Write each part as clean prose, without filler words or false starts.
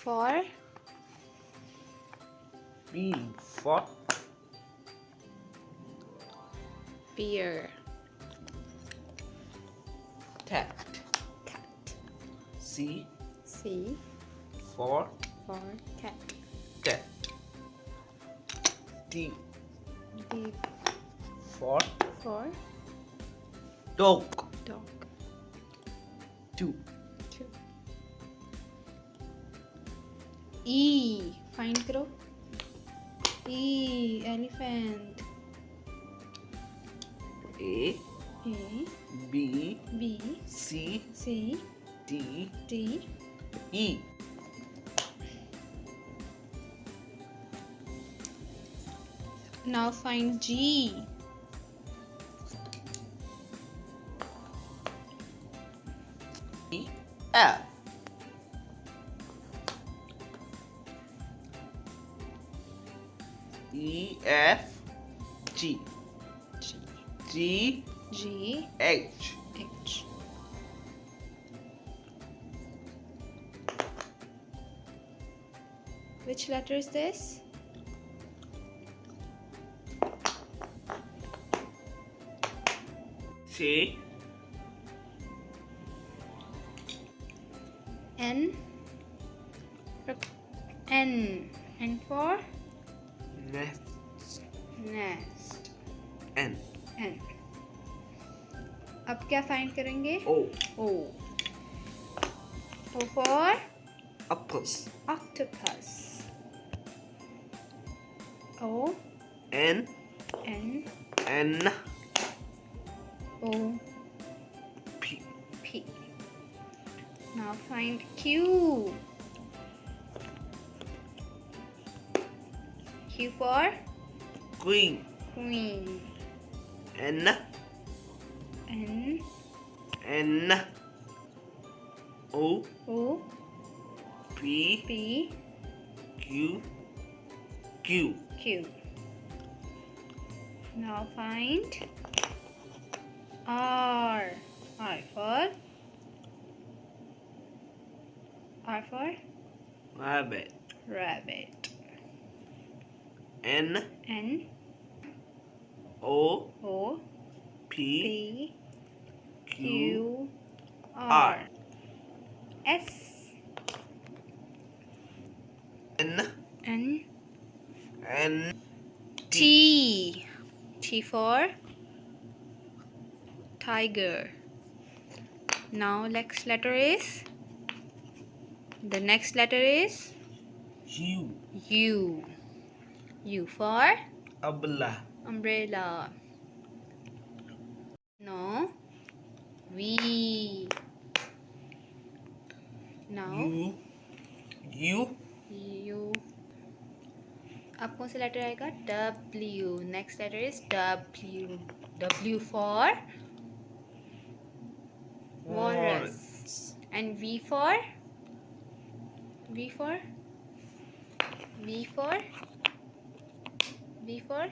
For B for beer. cat. Cat. C C for for cat. cat. D D for for dog. dog. 2 Two. E. Find करो. E. Elephant. A A B B C C D D E Now find G. E F E F G G G G H H. Which letter is this? C N. N. N for Nest nest. N N. अब क्या find करेंगे? O O. O for Octopus octopus. O N N N O P P. Now find Q. Q for Queen queen. N N N O O P P Q Q Q. Now find R. R for Rabbit rabbit. N N O O P P Q Q R R S N N N T. T for tiger. Now next letter is the next letter is U U. U for umbrella. No. V. Now U U. अब कौन सा letter आएगा? W. Next letter is W. W for walrus. And V for V for V for V for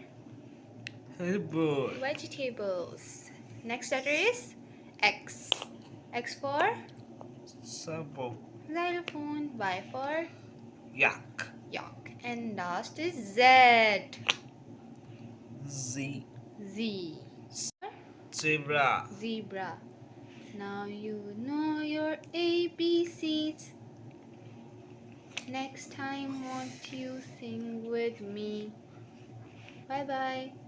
Bird vegetables. Next letter is X. X for Supple xylophone. Y for Yak yak. And last is Z. Z Z. Zebra Zebra. Now you know your ABCs. Next time, won't you sing with me? Bye bye.